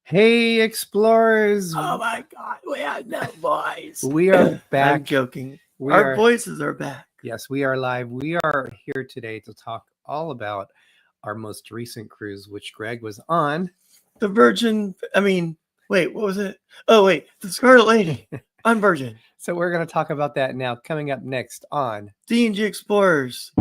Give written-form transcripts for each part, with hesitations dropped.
Hey, explorers! Oh my God, we have no voice. We are back. I'm joking. We Our are, voices are back. yes, we are live. We are here today to talk all about our most recent cruise, which Greg was on. The Virgin, wait, what was it? Oh, wait, the Scarlet Lady on Virgin. So we're going to talk about that now, coming up next on D&G Explorers.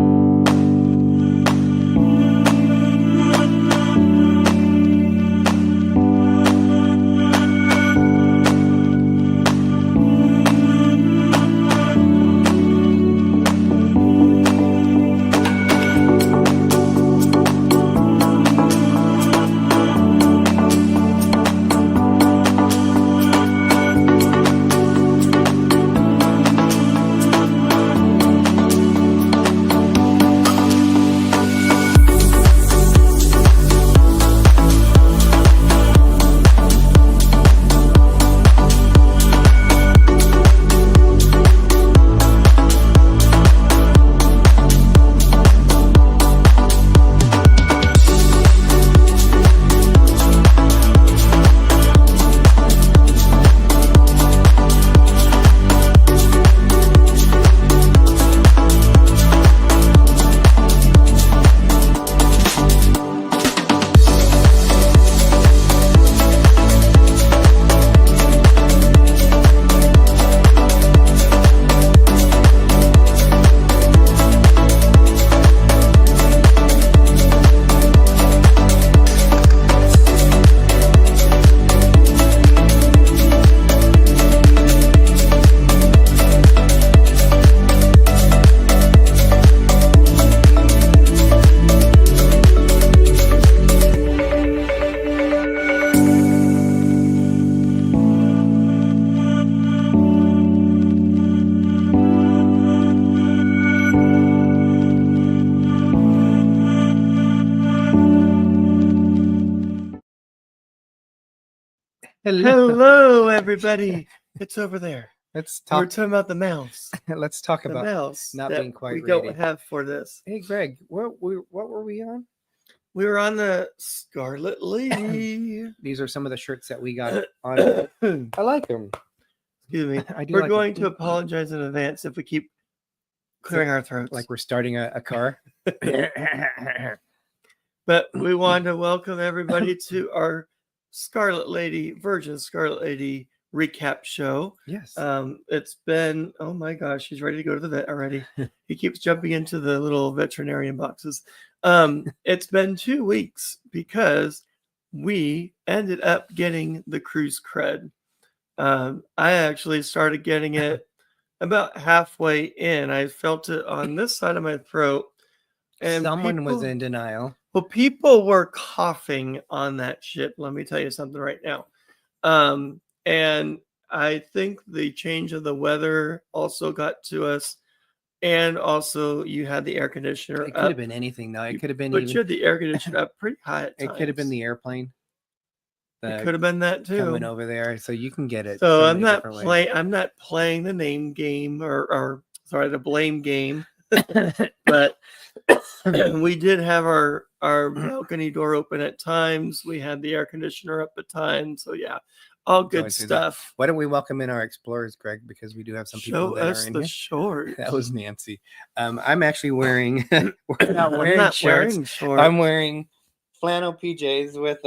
Hello, everybody. It's over there. Let's We're talk. talking about the mouse. Let's talk The about mouse not that being quite we ready. don't have for this. Hey, Greg, what were we on? We were on the Scarlet Lady. These are some of the shirts that we got on. I like them. Excuse me. I do We're like going them. to apologize in advance if we keep clearing our throats. Like we're starting a car. But we want to welcome everybody to our Scarlet Lady, Virgin Scarlet Lady recap show. Yes. It's been, oh my gosh, he's ready to go to the vet already. He keeps jumping into the little veterinarian boxes. It's been 2 weeks because we ended up getting the cruise cred. I actually started getting it about halfway in. I felt it on this side of my throat. And someone was in denial. Well, people were coughing on that ship. Let me tell you something right now. And I think the change of the weather also got to us. And also, you had the air conditioner. It could have been anything, though. It could have been. But you had the air conditioner up pretty high at times. It could have been the airplane. It could have been that too. Coming over there, so you can get it. So I'm not playing the name game or the blame game. But we did have our balcony door open at times. We had the air conditioner up at times. So yeah, all good stuff. Why don't we welcome in our explorers, Greg? Because we do have some people that are in here. Shorts. That was Nancy. I'm actually wearing. We're not wearing shorts. I'm wearing flannel PJs with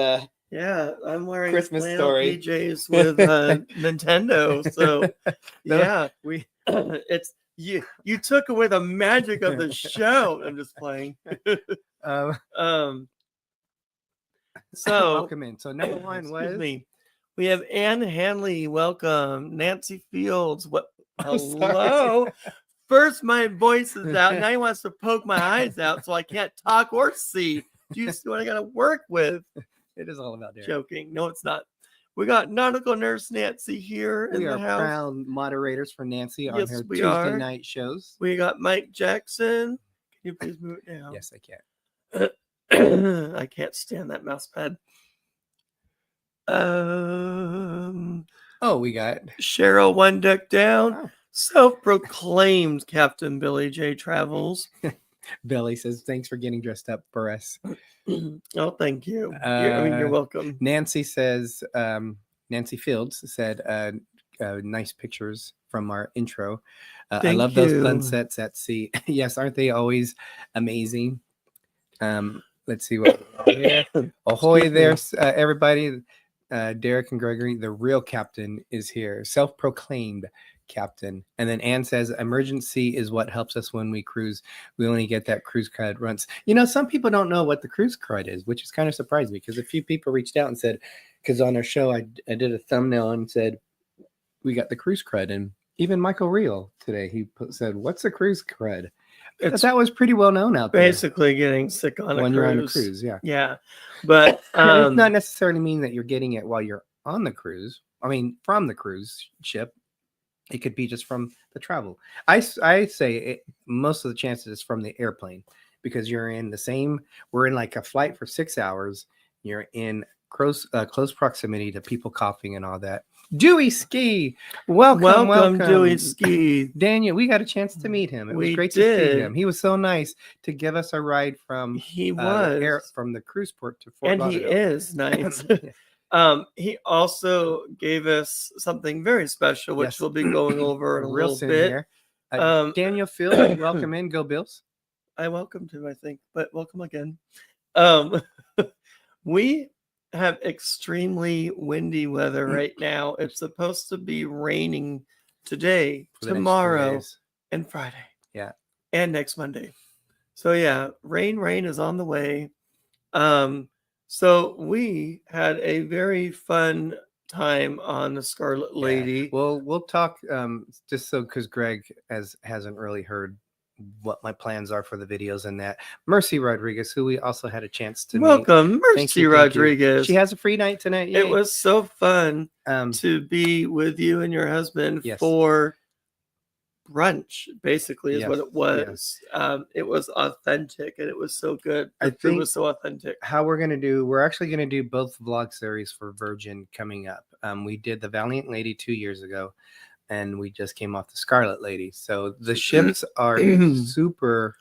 Yeah, I'm wearing Christmas flannel Story PJs with Nintendo. So yeah, it's. You took away the magic of the show. I'm just playing. So welcome in. So number one was we have Ann Hanley. Welcome, Nancy Fields. What? Hello. First, my voice is out. Now he wants to poke my eyes out, so I can't talk or see. Do you see what I got to work with? It is all about Derek. Joking. No, it's not. We got Nautical Nurse Nancy here in the house. We are proud moderators for Nancy on her Tuesday night shows. We got Mike Jackson. Can you please move it down? Yes, I can. I can't stand that mouse pad. We got Cheryl One Deck Down. Self-proclaimed Captain Billy J. Travels. Billy says, thanks for getting dressed up for us. Oh, thank you. You're welcome. Nancy says, Nancy Fields said, nice pictures from our intro. I love those sunsets at sea. Yes, aren't they always amazing? Let's see what there. Ahoy there, everybody. Derek and Gregory, the real captain is here. Self-proclaimed captain. And then Anne says, emergency is what helps us when we cruise. We only get that cruise cred once. Some people don't know what the cruise cred is, which is kind of surprising because a few people reached out and said, because on our show, I did a thumbnail and said, we got the cruise cred. And even Michael Reel today, he said, what's a cruise cred? That was pretty well known out there. Basically getting sick on a cruise. When you're on a cruise, yeah. Yeah. But it does not necessarily mean that you're getting it while you're on the cruise. I mean, from the cruise ship. It could be just from the travel. I say most of the chances is from the airplane because you're in we're in like a flight for 6 hours. You're in close proximity to people coughing and all that. Dewey Ski. Welcome, Dewey Ski. Daniel, we got a chance to meet him. It was great to see him. He was so nice to give us a ride from from the cruise port to Fort Lauderdale. And he is nice. He also gave us something very special, which we'll be going over in a little bit. Here. Daniel Field, welcome in. Go Bills. I welcomed him, I think, but welcome again. We have extremely windy weather right now. It's supposed to be raining today, tomorrow, and Friday. Yeah. And next Monday. So yeah, rain is on the way. So we had a very fun time on the Scarlet Lady. Yeah. Well, we'll talk just so because Greg hasn't really heard what my plans are for the videos and that. Mercy Rodriguez, who we also had a chance to welcome, meet. Mercy Rodriguez. She has a free night tonight. Yay. It was so fun to be with you and your husband for brunch, basically, is what it was. It was authentic and it was so good. The food was so authentic. How we're actually going to do both vlog series for Virgin coming up. We did the Valiant Lady 2 years ago, and we just came off the Scarlet Lady. So the ships are super,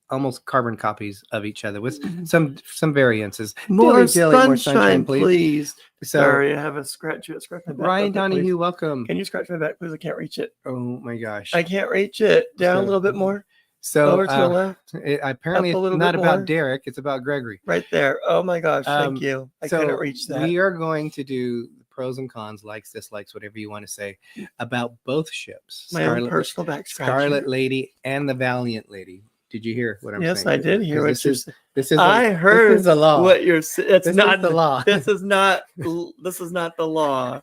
almost carbon copies of each other with some variances. More sunshine, please. So, sorry, I have a scratch my back. Ryan Donahue, welcome. Can you scratch my back, please? I can't reach it. Oh my gosh. I can't reach it. Down a little bit more. So over to the left. Apparently it's not about Derek, it's about Gregory. Right there. Oh my gosh, thank you. I couldn't reach that. We are going to do pros and cons, likes, dislikes, whatever you want to say, about both ships. My own personal back scratch. Scarlet Lady and the Valiant Lady. Did you hear what I'm saying? Yes, I did hear what you're saying. I heard the law. What you're saying. It's not the law. This is not the law.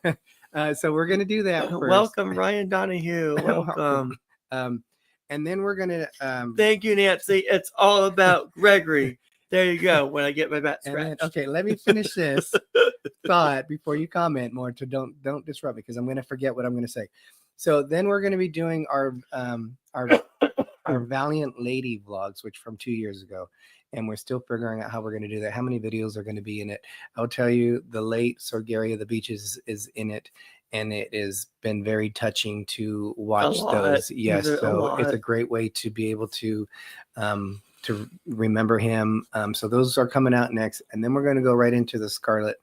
So we're going to do that first. Welcome, Ryan Donahue. Welcome. And then we're going to... Thank you, Nancy. It's all about Gregory. There you go. When I get my back scratched. Okay, let me finish this thought before you comment more. Don't disrupt me because I'm going to forget what I'm going to say. So then we're going to be doing our Valiant Lady vlogs, which from 2 years ago, and we're still figuring out how we're going to do that. How many videos are going to be in it? I'll tell you, the late Sorgari of the Beaches is in it, and it has been very touching to watch those. Yes, so it's a great way to be able to remember him. So those are coming out next, and then we're going to go right into the Scarlet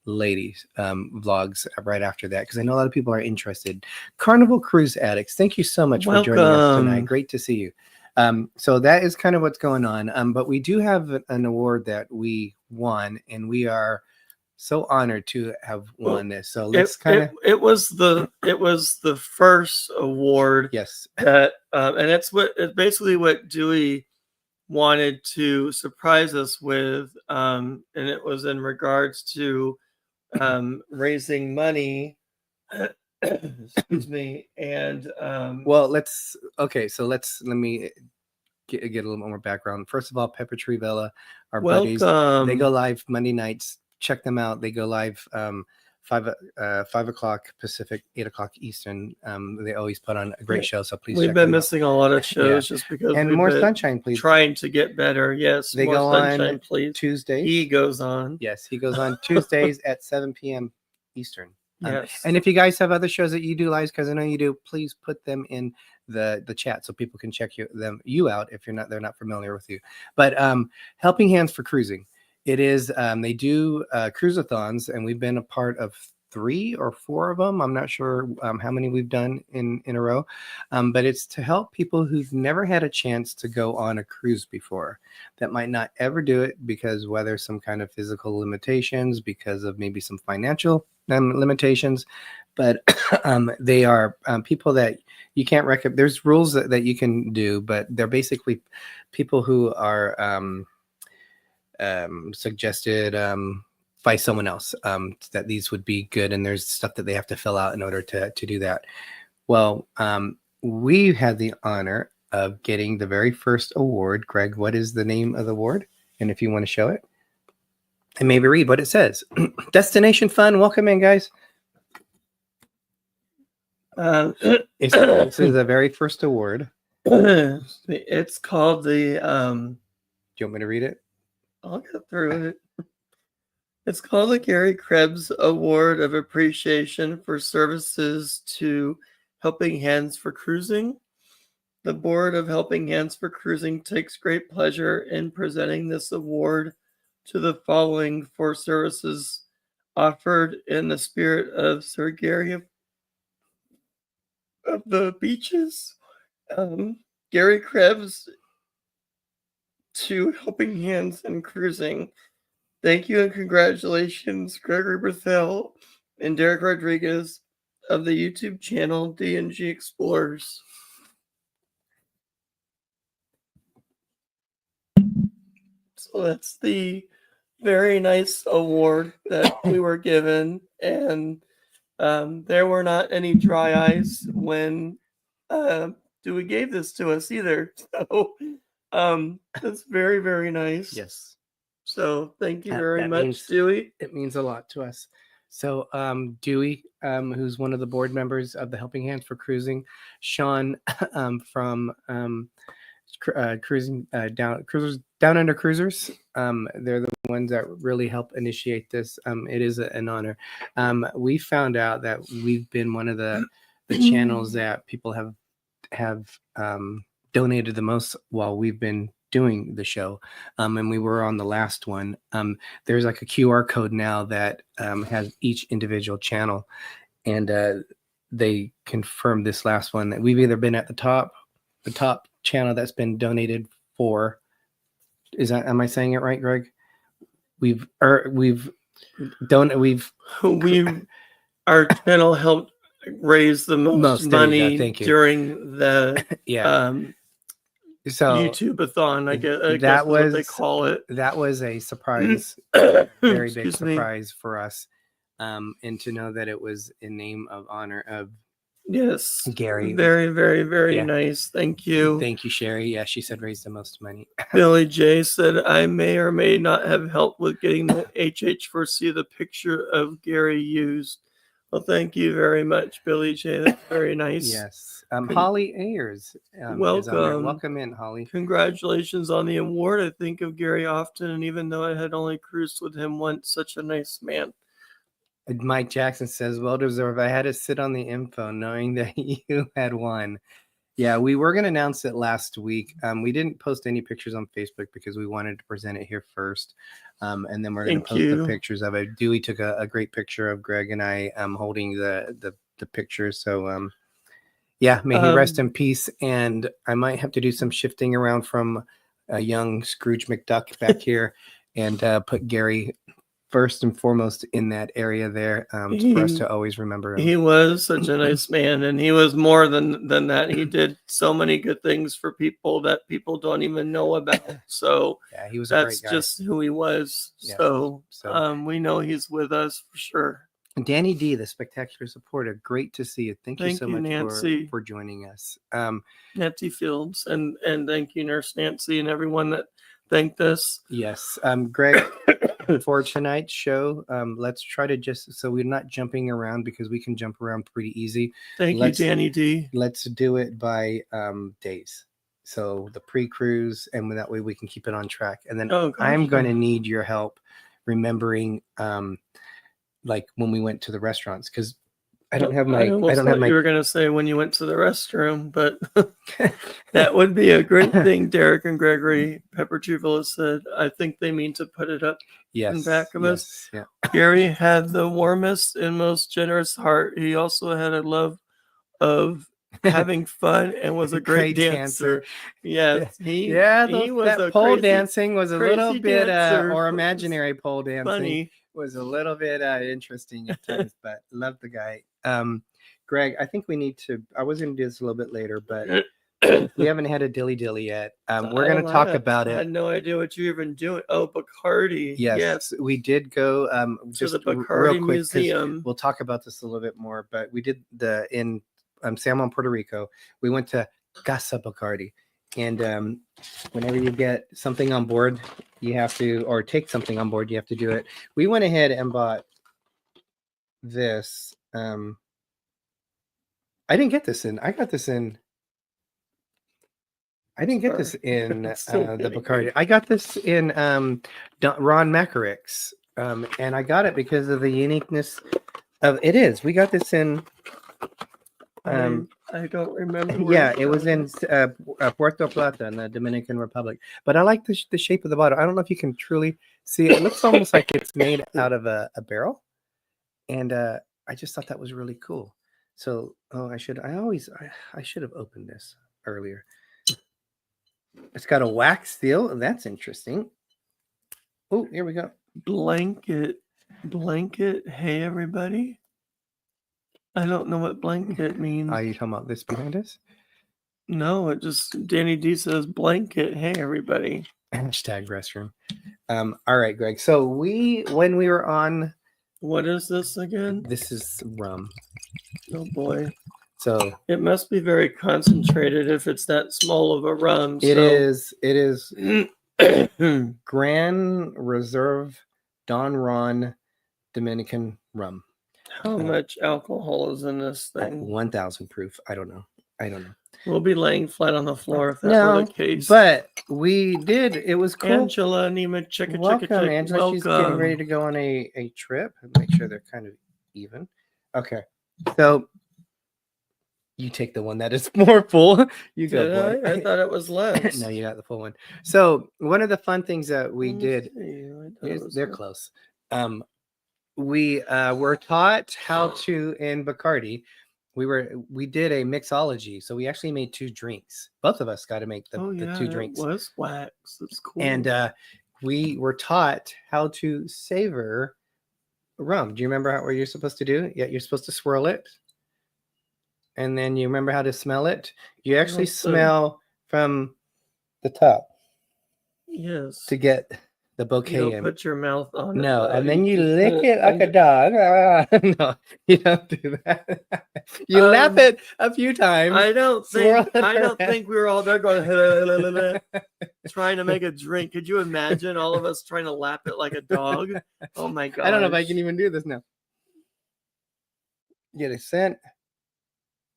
Lady vlogs right after that, because I know a lot of people are interested. Carnival Cruise Addicts, thank you so much for joining us tonight. Great to see you. So that is kind of what's going on. But we do have an award that we won, and we are so honored to have won this. So let's it was the first award. Yes. That and it's basically what Dewey wanted to surprise us with, and it was in regards to raising money. Excuse me. And well, let me get a little more background. First of all, Pepper Tree Villa, our buddies, they go live Monday nights. Check them out. They go live 5 o'clock Pacific, 8 o'clock Eastern. They always put on a great show, so please. We've been missing a lot of shows just because. And more sunshine, please. Trying to get better. Yes, they more go sunshine, on please. Tuesdays. He goes on. Yes, he goes on Tuesdays at 7 p.m. Eastern. Yes. And if you guys have other shows that you do, guys, because I know you do, please put them in the chat so people can check you out if they're not familiar with you. But Helping Hands for Cruising, it is they do cruise-a-thons, and we've been a part of 3 or 4 of them. I'm not sure how many we've done in a row, but it's to help people who've never had a chance to go on a cruise before, that might not ever do it because whether some kind of physical limitations, because of maybe some financial limitations, but they are people that you can't recommend. There's rules that you can do, but they're basically people who are suggested by someone else that these would be good, and there's stuff that they have to fill out in order to do that. Well, we had the honor of getting the very first award. Greg, what is the name of the award? And if you want to show it and maybe read what it says. Destination Fun, welcome in, guys. This is the very first award. It's called the do you want me to read it? I'll get through it. It's called the Gary Krebs Award of Appreciation for Services to Helping Hands for Cruising. The board of Helping Hands for Cruising takes great pleasure in presenting this award to the following for services offered in the spirit of Sir Gary of the Beaches. Gary Krebs to Helping Hands and Cruising. Thank you and congratulations, Gregory Berthel and Derek Rodriguez of the YouTube channel D&G Explorers. So that's the very nice award that we were given, and there were not any dry eyes when Dewey gave this to us either. So that's very, very nice. Yes. So thank you very much, Dewey. It means a lot to us. So Dewey, who's one of the board members of the Helping Hands for Cruising, Sean from Cruising Down Under Cruisers. They're the ones that really help initiate this. It is an honor. We found out that we've been one of the channels that people have donated the most while we've been doing the show, and we were on the last one. There's like a QR code now that has each individual channel, and they confirmed this last one that we've either been at the top channel that's been donated for. Am I saying it right, Greg? Our channel helped raise the most money during the so YouTube-a-thon, I guess what they call it. That was a surprise, very big surprise for us, and to know that it was in name of honor of Gary. Very, very, very nice. Thank you. Thank you, Sherry. Yeah, she said raise the most money. Billy J said, I may or may not have helped with getting the HH4C, the picture of Gary used. Well, thank you very much, Billy J. That's very nice. Yes. Holly Ayers. Welcome in, Holly. Congratulations on the award. I think of Gary often, and even though I had only cruised with him once, such a nice man. Mike Jackson says, well deserved. I had to sit on the info knowing that you had won. Yeah, we were going to announce it last week. We didn't post any pictures on Facebook because we wanted to present it here first. And then we're going to post the pictures of it. Dewey took a great picture of Greg and I holding the picture. So, yeah, may he rest in peace. And I might have to do some shifting around from a young Scrooge McDuck back here and put Gary first and foremost in that area there for us to always remember him. He was such a nice man, and he was more than that. He did so many good things for people that people don't even know about. So yeah, he was a great guy. That's just who he was. Yeah. So we know he's with us for sure. Danny D, the spectacular supporter, great to see you. Thank you so much, Nancy, for joining us. Nancy Fields, and thank you, Nurse Nancy, and everyone that thanked us. Yes, Greg. For tonight's show, let's try to just so we're not jumping around because we can jump around pretty easy. Thank you, Danny D. Let's do it by days. So the pre-cruise, and that way we can keep it on track. And then I'm going to need your help remembering like when we went to the restaurants, because I I don't have my. You were gonna say when you went to the restroom, but that would be a great thing. Derek and Gregory Pepper Juvilla said, I think they mean to put it up in back of us. Yeah. Gary had the warmest and most generous heart. He also had a love of having fun and was a great dancer. Yes, he was that a pole crazy, dancing was a little bit or dancer. imaginary pole dancing Funny. was a little bit interesting at times, but love the guy. Greg, I think we need to. I was going to do this a little bit later, but we haven't had a dilly yet. We're going to talk about it. I had no idea what you were even doing. Oh, Bacardi. Yes, we did go just to the Bacardi real quick, Museum. We'll talk about this a little bit more, but we did in San Juan, Puerto Rico. We went to Casa Bacardi, and whenever you get something on board, you have to, or take something on board, you have to do it. We went ahead and bought this. I didn't get this in. I got this in. I didn't get this in the Bacardi. I got this in Ron Macaric's, and I got it because of the uniqueness of it. Is we got this in. I don't remember. Yeah, it was in Puerto Plata in the Dominican Republic. But I like the shape of the bottle. I don't know if you can truly see it. It looks almost like it's made out of a barrel, and I just thought that was really cool. So, I should have opened this earlier. It's got a wax seal, and that's interesting. Oh, here we go. Blanket. Hey, everybody. I don't know what blanket means. Are you talking about this behind us? No, it just Danny D says blanket. Hey, everybody. Hashtag restroom. All right, Greg. So when we were on. What is this again? This is rum. Oh boy. So it must be very concentrated if it's that small of a rum. It is Grand Reserve Don Ron Dominican rum. How much alcohol is in this thing? 1,000 proof. I don't know. We'll be laying flat on the floor if that were the case. But we did. It was cool. Angela, Nima, welcome, Angela. Welcome. She's getting ready to go on a trip and make sure they're kind of even. Okay, so you take the one that is more full. You go. I thought it was less. No, you got the full one. So one of the fun things that we did. They're close. We were taught how to in Bacardi. We did a mixology, so we actually made 2 drinks. Both of us got to make the 2 drinks. It was wax. It's cool. And we were taught how to savor rum. Do you remember what you're supposed to do? Yeah, you're supposed to swirl it, and then you remember how to smell it. You actually smell from the top. Yes. To get the bouquet you don't put your mouth on it. No, and then you lick it like a dog. No, you don't do that. You lap it a few times. I don't think we were all there going trying to make a drink. Could you imagine all of us trying to lap it like a dog? Oh my god! I don't know if I can even do this now. Get a scent.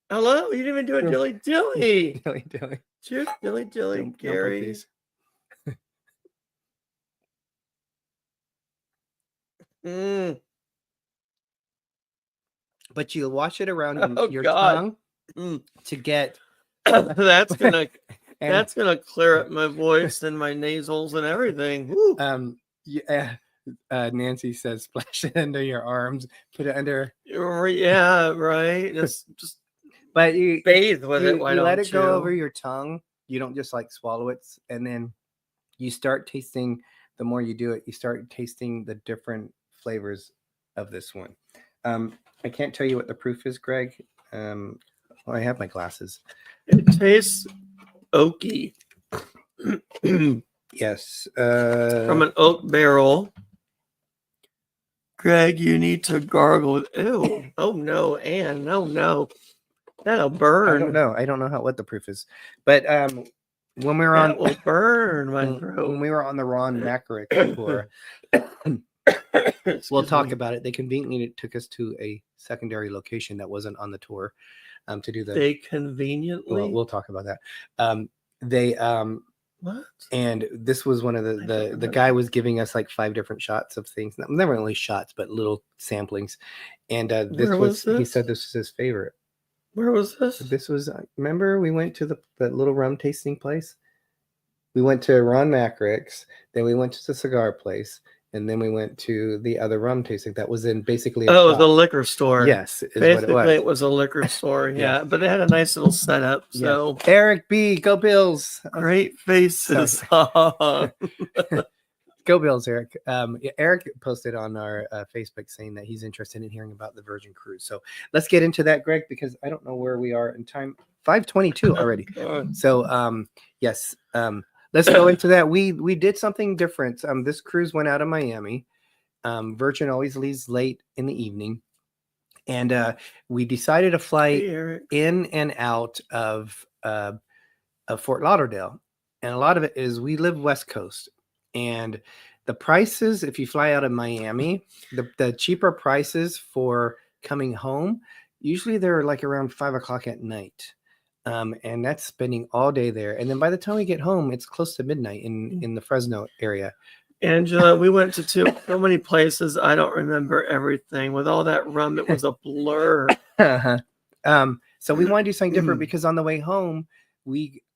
Hello, you didn't even do a dilly. Dilly. Cheers, dilly, Gary. But you wash it around your tongue to get. That's gonna clear up my voice and my nasals and everything. Woo. Nancy says, splash it under your arms, put it under. Yeah, right. Just. But you bathe with it. Why you don't let it go over your tongue? You don't just like swallow it, and then you start tasting. The more you do it, you start tasting the different flavors of this one. I can't tell you what the proof is, Greg. Well, I have my glasses. It tastes oaky. Yes. From an oak barrel. Greg, you need to gargle. Ew. Oh no, Anne. No. That'll burn. I don't know what the proof is. But when we were on will burn my throat. When we were on the Ron Macaric tour, we'll talk about it. They conveniently took us to a secondary location that wasn't on the tour to do the. They conveniently. We'll talk about that. They What? And this was one of the guy was giving us like 5 different shots of things. Never really shots, but little samplings. And he said this was his favorite. Where was this? This was, remember we went to the little rum tasting place? We went to Ron Macrick's, then we went to the cigar place, and then we went to the other rum tasting. That was in basically it was a liquor store. Yes, basically it was a liquor store. Yeah, but they had a nice little setup. So Eric B, go Bills! Great faces. Go Bills, Eric. Eric posted on our Facebook saying that he's interested in hearing about the Virgin Cruise. So let's get into that, Greg, because I don't know where we are in time. 5:22 already. So yes, let's go into that. We did something different. This cruise went out of Miami. Virgin always leaves late in the evening, and we decided to fly in and out of Fort Lauderdale. And a lot of it is we live West Coast. And the prices, if you fly out of Miami, the cheaper prices for coming home, usually they're like around 5 o'clock at night. And that's spending all day there. And then by the time we get home, it's close to midnight in the Fresno area. Angela, we went to so many places. I don't remember everything. With all that rum, it was a blur. So we want to do something different because on the way home,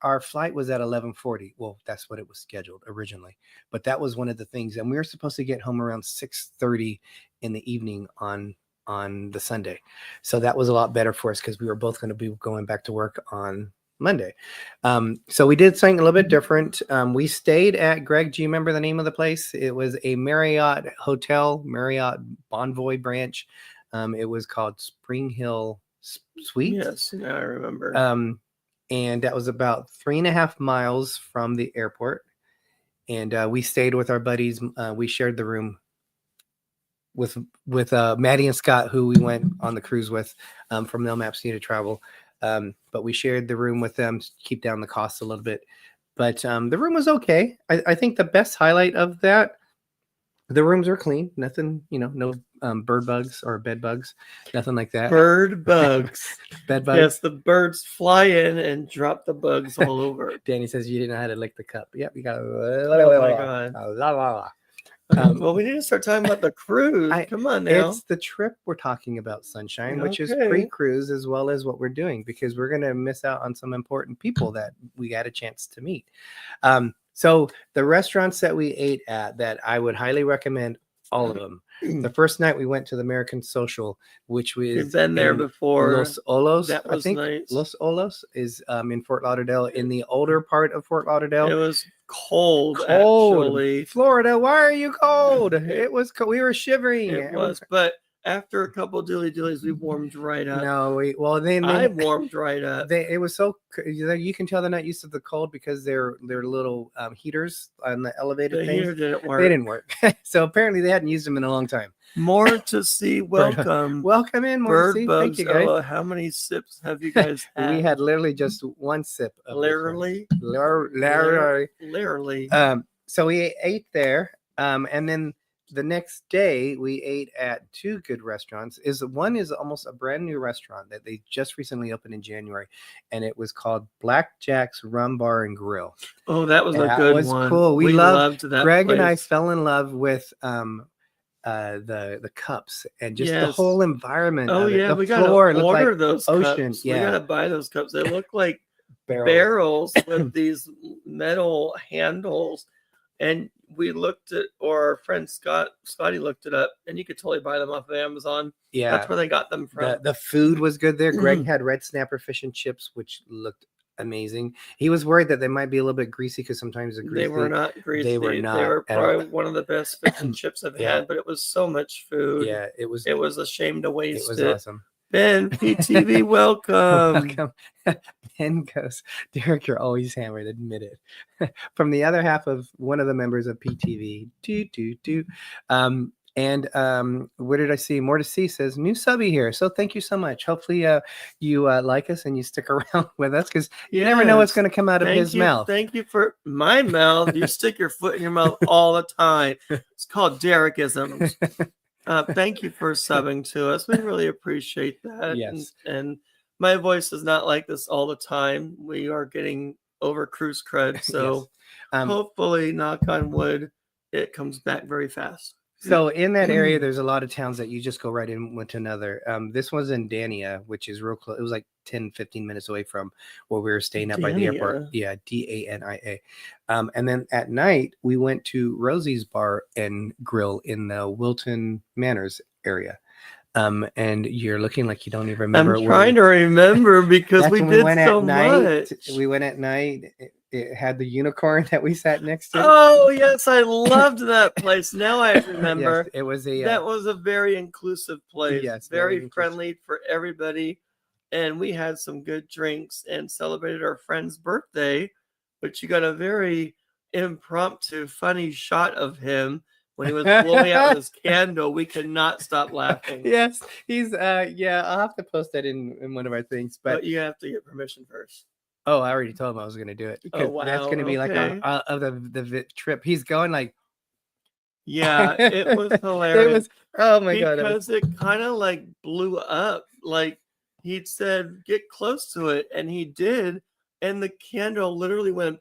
our flight was at 11:40. Well, that's what it was scheduled originally, but that was one of the things, and we were supposed to get home around 6:30 in the evening on the Sunday. So that was a lot better for us because we were both going to be going back to work on Monday. So we did something a little bit different. We stayed at, Greg, do you remember the name of the place? It was a Marriott hotel, Marriott Bonvoy branch. It was called Spring Hill Suites. Yes, now I remember. And that was about 3.5 miles from the airport. And we stayed with our buddies. We shared the room with Maddie and Scott, who we went on the cruise with from NoMapsNeededTravel. But we shared the room with them to keep down the cost a little bit. But the room was okay. I think the best highlight of that, the rooms were clean. Nothing, no bird bugs or bed bugs, nothing like that. Bird bugs. Bed bugs. Yes, the birds fly in and drop the bugs all over. Danny says you didn't know how to lick the cup. Yep, you got to. Oh my God. Well, we need to start talking about the cruise. Come on now. It's the trip we're talking about, Sunshine, which is pre-cruise as well as what we're doing, because we're going to miss out on some important people that we got a chance to meet. So the restaurants that we ate at that I would highly recommend, all of them. The first night we went to the American Social, which we've been there before. Los Olos. That was nice. Los Olos is in Fort Lauderdale, in the older part of Fort Lauderdale. It was cold. Actually. Florida, why are you cold? It was cold. We were shivering. It was, but after a couple dilly-dillies, we warmed right up. No, I warmed right up. It was so, you can tell they're not used to the cold because they're little heaters on the elevated things. Heater didn't work. They didn't work. So apparently they hadn't used them in a long time. More to see. Welcome. Welcome in. More Bird to see. bugs. Thank you, guys. Oh, how many sips have you guys had? We had literally just one sip. Literally. So we ate there. And then the next day we ate at 2 good restaurants. One is almost a brand new restaurant that they just recently opened in January, and it was called Blackjack's Rum Bar and Grill. Oh, that was a good one. Cool. We loved that. Greg place. And I fell in love with the cups and just the whole environment. Oh yeah, we gotta order those ocean. Cups. Yeah, we gotta buy those cups. They look like barrels with these metal handles. And we looked at, or our friend Scotty looked it up, and you could totally buy them off of Amazon. Yeah, that's where they got them from. The food was good there. Greg had red snapper fish and chips, which looked amazing. He was worried that they might be a little bit greasy because sometimes they were not greasy. They were probably one of the best fish and chips I've had, but it was so much food. Yeah, it was a shame to waste it. It was awesome. Ben, PTV, welcome. Ben goes, Derek, you're always hammered, admit it. From the other half of one of the members of PTV. Where did I see? More to see says, new subby here. So thank you so much. Hopefully you like us and you stick around with us, because you never know what's going to come out of his mouth. Thank you for my mouth. You stick your foot in your mouth all the time. It's called Derekisms. Thank you for subbing to us. We really appreciate that. Yes. And my voice is not like this all the time. We are getting over cruise crud. So Yes. Hopefully, knock on wood, it comes back very fast. So in that area, there's a lot of towns that you just go right in with another. This was in Dania, which is real close. It was like 10, 15 minutes away from where we were staying up by the airport. Yeah, Dania. And then at night, we went to Rosie's Bar and Grill in the Wilton Manors area. And you're looking like you don't even remember. I'm trying to remember because we did so much. We went at night. It had the unicorn that we sat next to. Oh yes, I loved that place. Now I remember. Yes, it was that was a very inclusive place. Yes, very friendly for everybody, and we had some good drinks and celebrated our friend's birthday, which you got a very impromptu, funny shot of him when he was blowing out his candle. We could not stop laughing. Yes, he's yeah. I'll have to post that in one of our things, but you have to get permission first. Oh, I already told him I was going to do it. Oh, wow. That's going to be like of the trip. He's going like, yeah, it was hilarious. It was, oh my God. Because it kind of like blew up. Like he'd said, get close to it. And he did. And the candle literally went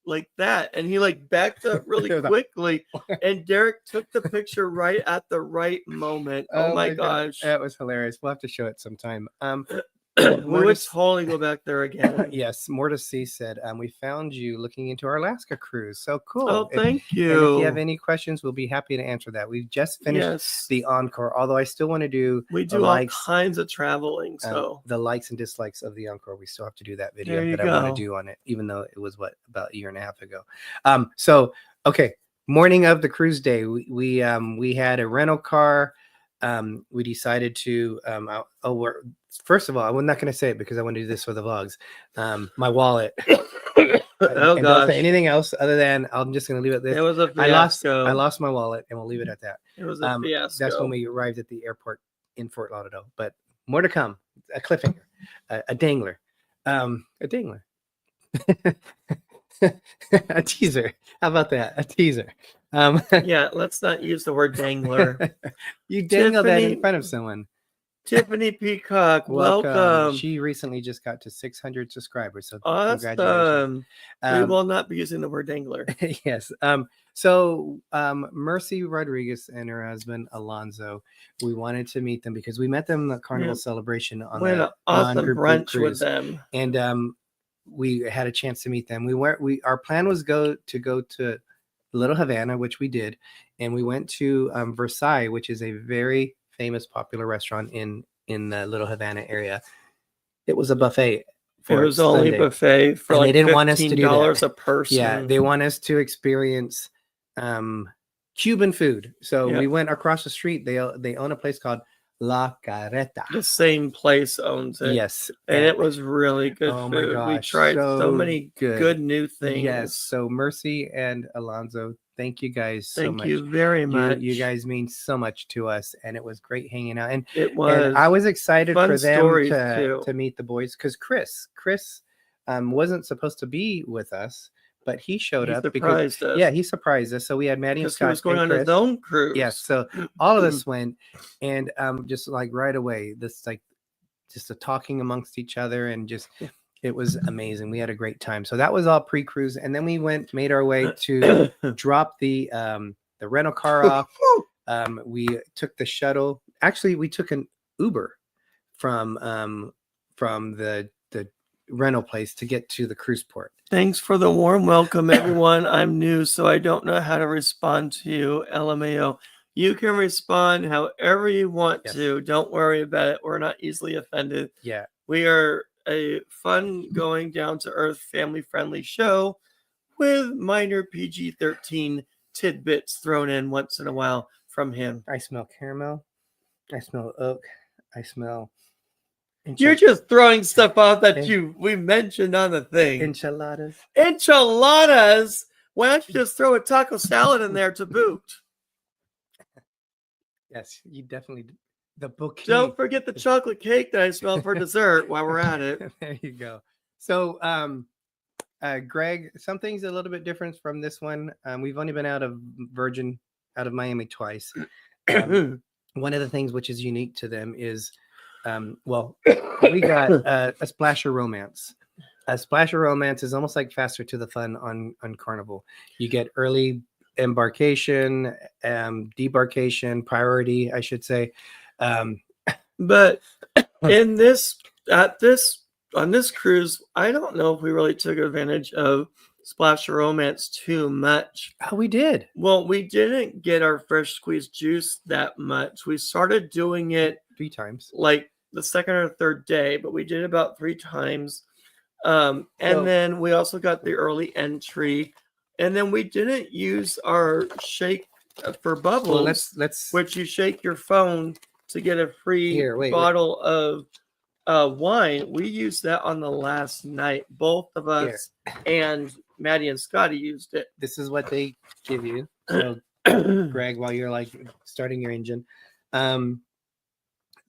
like that. And he like backed up really quickly. And Derek took the picture right at the right moment. Oh my gosh. That was hilarious. We'll have to show it sometime. We would totally go back there again. Yes, Mortis C said, we found you looking into our Alaska cruise. So cool. Oh, thank you. And if you have any questions, we'll be happy to answer that. We've just finished the encore, although I still want to do all kinds of traveling. So the likes and dislikes of the encore, we still have to do that video that I want to do on it, even though it was about a year and a half ago. So okay, morning of the cruise day, we had a rental car. We decided to first of all, I'm not going to say it because I want to do this for the vlogs. My wallet. Oh gosh. Don't say anything else other than I'm just going to leave it there. It was a fiasco. I lost my wallet, and we'll leave it at that. It was a fiasco. That's when we arrived at the airport in Fort Lauderdale. But more to come. A cliffhanger, a dangler, a dangler, a teaser. How about that? A teaser. Yeah, let's not use the word dangler. You dangle that in front of someone. Tiffany Peacock, welcome. She recently just got to 600 subscribers, so awesome. Congratulations. We will not be using the word dangler. Yes. So Mercy Rodriguez and her husband Alonzo, we wanted to meet them because we met them at the Carnival Celebration on an awesome brunch with them, and we had a chance to meet them. Our plan was to go to Little Havana, which we did, and we went to Versailles, which is a very famous popular restaurant in the Little Havana area. It was a buffet. It was only buffet for like they didn't want us to do $15 a person. Yeah, they want us to experience Cuban food. So we went across the street. They own a place called La Carreta. The same place owns it. Yes. And it was really good food. My gosh, we tried so many good new things. Yes. So Mercy and Alonzo, thank you guys so much. Thank you very much. You guys mean so much to us, and it was great hanging out. And it was. And I was excited for them to meet the boys because Chris wasn't supposed to be with us, but he showed up because he surprised us. So we had Maddie and Scott. He was going on his own cruise. Yes. So all of us went, and just like right away, just the talking amongst each other, and just it was amazing. We had a great time. So that was all pre-cruise, and then we made our way to drop the rental car off. We took the shuttle. Actually, we took an Uber from the rental place to get to the cruise port. Thanks for the warm welcome, everyone. I'm new, so I don't know how to respond to you. LMAO. You can respond however you want to. Don't worry about it. We're not easily offended. Yeah. We are a fun, going down to earth, family friendly show with minor PG-13 tidbits thrown in once in a while from him. I smell caramel. I smell oak. I smell. You're just throwing stuff off that we mentioned on the thing. Enchiladas. Why don't you just throw a taco salad in there to boot? Yes, you definitely. The bouquet. Don't forget the chocolate cake that I smell for dessert while we're at it. There you go. So, Greg, something's a little bit different from this one. We've only been out of Miami twice. One of the things which is unique to them is, we got a splash of romance. A Splash of Romance is almost like Faster to the Fun on Carnival. You get early embarkation, debarkation, priority, I should say. But in this on this cruise, I don't know if we really took advantage of Splash of Romance too much. Oh, we did. Well, we didn't get our fresh squeezed juice that much. We started doing it 3 times, like the second or third day, but we did it about 3 times. And then we also got the early entry, and then we didn't use our shake for bubbles. Well, let's which you shake your phone to get a free bottle of wine. We used that on the last night. Both of us and Maddie and Scotty used it. This is what they give you. So, Greg, while you're like starting your engine,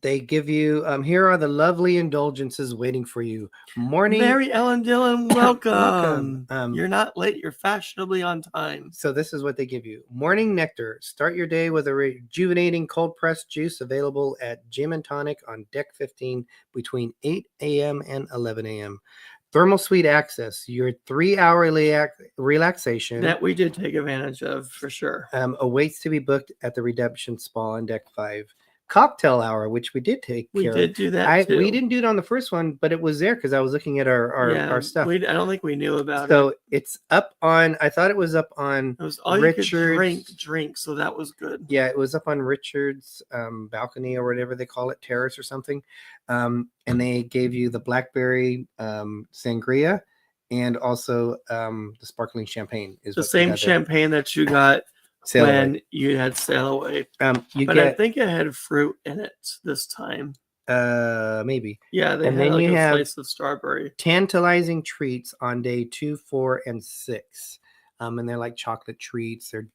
they give you here are the lovely indulgences waiting for you. Morning, Mary Ellen Dillon, welcome. You're not late. You're fashionably on time. So this is what they give you: morning nectar. Start your day with a rejuvenating cold pressed juice available at Gin and Tonic on deck 15 between 8 a.m. and 11 a.m. Thermal Suite access, your 3-hour relaxation that we did take advantage of for sure. Awaits to be booked at the Redemption Spa on deck 5. Cocktail hour, which we did take care of. We did do that too. We didn't do it on the first one, but it was there because I was looking at our stuff. I don't think we knew about it. So it's up on, I thought it was up on it was all Richard's. You could drink, so that was good. Yeah, it was up on Richard's balcony or whatever they call it, terrace or something. And they gave you the blackberry sangria and also the sparkling champagne. Is the same champagne that you got when you had Sail Away. I think it had fruit in it this time. Maybe. Yeah, they had like a slice of strawberry. Tantalizing treats on day 2, 4, and 6. And they're like chocolate treats. They're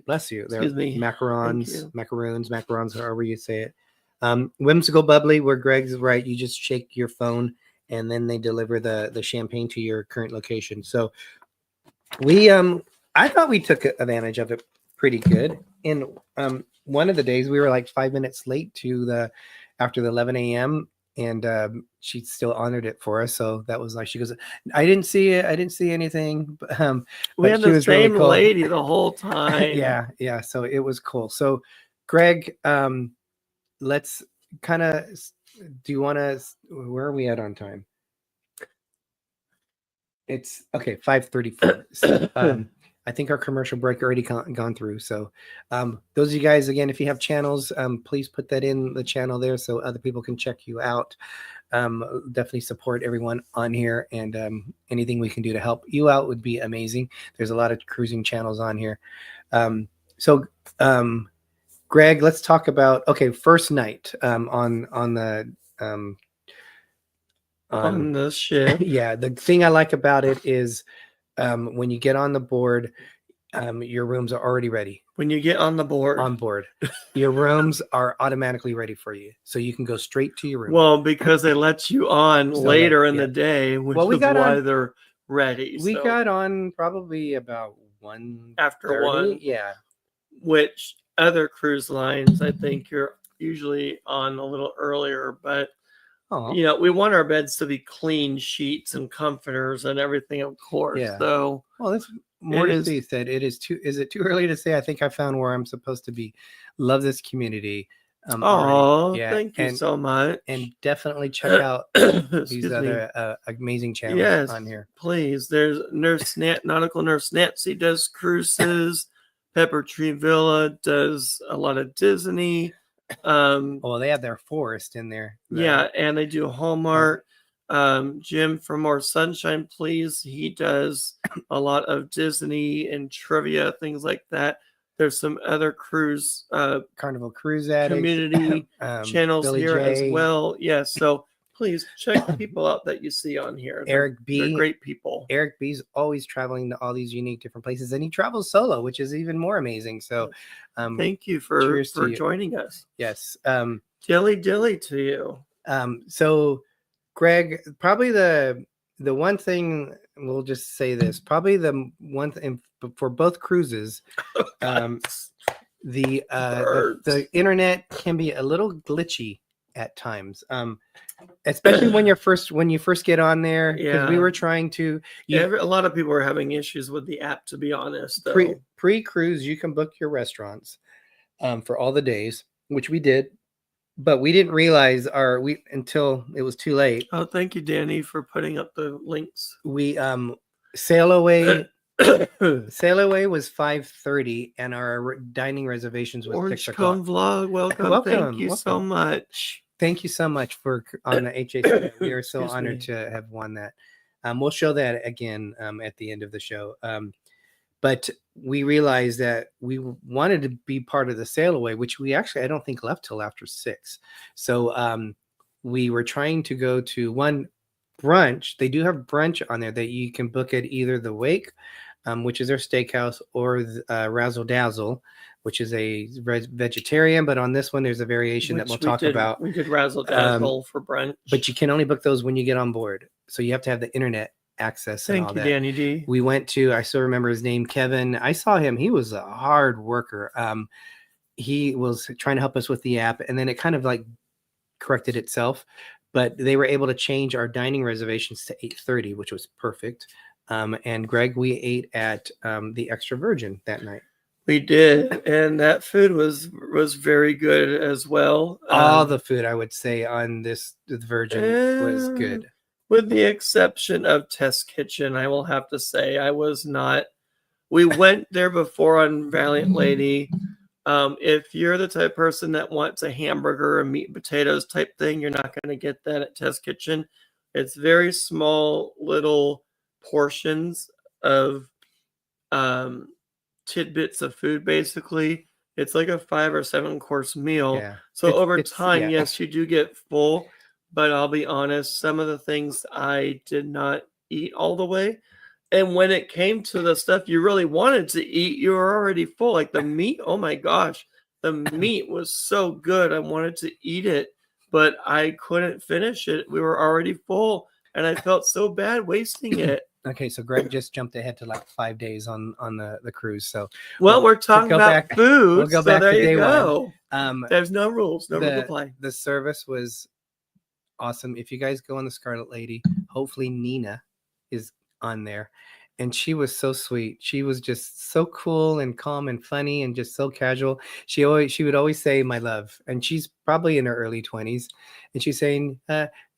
bless you. They're macarons, however you say it. Whimsical bubbly, where Greg's right. You just shake your phone and then they deliver the champagne to your current location. So we I thought we took advantage of it pretty good. And one of the days we were like 5 minutes late to after the 11 a.m. and she still honored it for us. So that was nice. She goes, I didn't see it. I didn't see anything. We had the same really cool. lady the whole time. Yeah. So it was cool. So Greg, let's kind of, do you want to, where are we at on time? It's okay, 5:34. So, I think our commercial break already gone through. So those of you guys, again, if you have channels, please put that in the channel there so other people can check you out. Definitely support everyone on here, and anything we can do to help you out would be amazing. There's a lot of cruising channels on here. So Greg, let's talk about, first night on the ship. Yeah, the thing I like about it is when you get on the board, your rooms are already ready. When you get on board, your rooms are automatically ready for you, so you can go straight to your room. Well, because they let you on later in the day, which is why they're ready. We got on probably about 1 after 1. Yeah, which other cruise lines, I think you're usually on a little earlier, but. We want our beds to be clean sheets and comforters and everything, of course. Yeah. So, that's more to be said. Is it too early to say? I think I found where I'm supposed to be. Love this community. Thank you so much. And definitely check out these other amazing channels on here. Please. There's Nautical Nurse Nancy does cruises. Pepper Tree Villa does a lot of Disney. They have their forest in there. And they do Hallmark. Jim from More Sunshine Please, he does a lot of Disney and trivia, things like that. There's some other cruise Carnival Cruise Addicts community channels Billy here J. as well. So please check the people out that you see on here. Eric B. They're great people. Eric B's always traveling to all these unique different places, and he travels solo, which is even more amazing. So thank you for joining us. Yes. Dilly to you. So Greg, probably the one thing, we'll just say this, probably the one thing for both cruises, the internet can be a little glitchy at times. Especially when you first get on there, because we were trying to. A lot of people are having issues with the app, to be honest. Though. Pre-cruise, you can book your restaurants for all the days, which we did, but we didn't realize until it was too late. Oh, thank you, Danny, for putting up the links. We sail away was 5:30, and our dining reservations was Orange 6 o'clock. Cone Vlog, welcome. Thank you so much. Thank you so much for on the HHC. We are so honored to have won that. We'll show that again at the end of the show. But we realized that we wanted to be part of the sail away, which we actually, I don't think, left till after 6. So we were trying to go to one brunch. They do have brunch on there that you can book at either the Wake, which is their steakhouse, or Razzle Dazzle, which is a vegetarian. But on this one, there's a variation that we'll talk about. We did Razzle Dazzle for brunch. But you can only book those when you get on board. So you have to have the internet access. Thank you, Danny D. We went to, I still remember his name, Kevin. I saw him. He was a hard worker. He was trying to help us with the app, and then it kind of like corrected itself. But they were able to change our dining reservations to 8:30, which was perfect. And Greg, we ate at the Extra Virgin that night. We did, and that food was very good as well. All the food, I would say, on the Virgin was good. With the exception of Test Kitchen, I will have to say I was not. We went there before on Valiant Lady. If you're the type of person that wants a hamburger or meat and potatoes type thing, you're not going to get that at Test Kitchen. It's very small little portions of tidbits of food, basically. It's like a 5 or 7 course meal. Yeah. So over time, yes, you do get full. But I'll be honest, some of the things I did not eat all the way. And when it came to the stuff you really wanted to eat, you were already full. Like the meat, oh my gosh, the meat was so good. I wanted to eat it, but I couldn't finish it. We were already full, and I felt so bad wasting it. Okay, so Greg just jumped ahead to like 5 days on the cruise. So we're talking about food. We'll go back to day one. There's no rules. No rules apply. The service was awesome. If you guys go on the Scarlet Lady, hopefully Nina is on there, and she was so sweet. She was just so cool and calm and funny and just so casual. She would always say "my love," and she's probably in her early 20s, and she's saying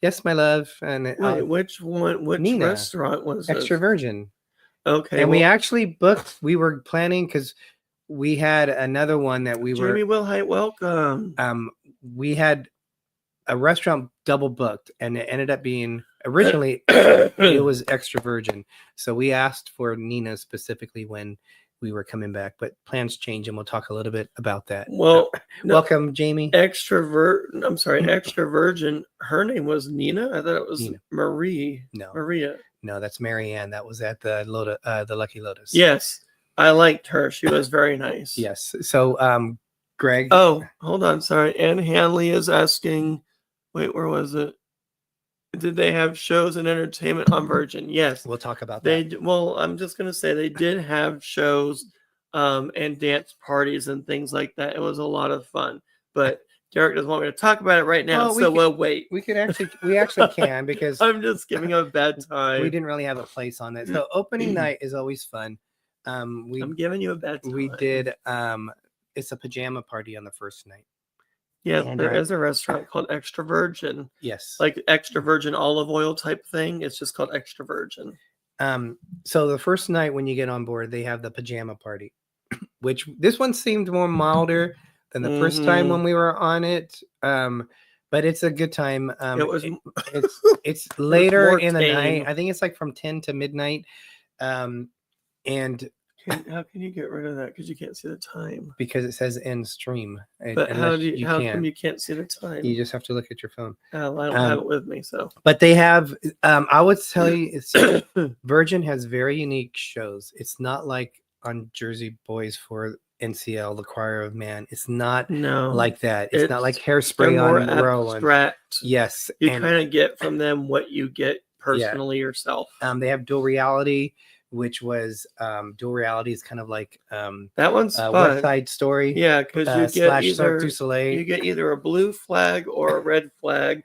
"yes, my love." And which one? Which Nina, restaurant was Extra Virgin? Okay, and we actually booked. We were planning because we had another one that we Jamie Wilhite, welcome. We had a restaurant double booked, and it ended up being originally it was Extra Virgin. So we asked for Nina specifically when we were coming back, but plans change, and we'll talk a little bit about that. Well, welcome, Jamie. Extra Virgin. Her name was Nina. I thought it was Nina. Maria. No, that's Marianne. That was at the Lucky Lotus. Yes, I liked her. She was very nice. Yes. So, Greg. Oh, hold on. Sorry. Ann Hanley is asking. Wait, where was it? Did they have shows and entertainment on Virgin? Yes. We'll talk about that. Well, I'm just going to say they did have shows and dance parties and things like that. It was a lot of fun. But Derek doesn't want me to talk about it right now, we'll wait. We actually can, because I'm just giving him a bad time. We didn't really have a place on that. So opening night is always fun. I'm giving you a bad time. We did it's a pajama party on the first night. Yeah, and there is a restaurant called Extra Virgin. Yes. Like extra virgin olive oil type thing. It's just called Extra Virgin. So the first night when you get on board, they have the pajama party, which this one seemed more milder than the first time when we were on it. But it's a good time. It's later in the night. I think it's like from 10 to midnight. And how can you get rid of that? Because you can't see the time. Because it says end stream. But how come you can't see the time? You just have to look at your phone. Oh, I don't have it with me, so. But they have. I would tell you, Virgin has very unique shows. It's not like on Jersey Boys for NCL, the Choir of Man. It's not like that. It's not like Hairspray on abstract. Yes, you kind of get from them what you get personally yourself. They have dual reality, which was dual reality. Is kind of like that one's fun. West Side Story. Yeah, because you get you get either a blue flag or a red flag,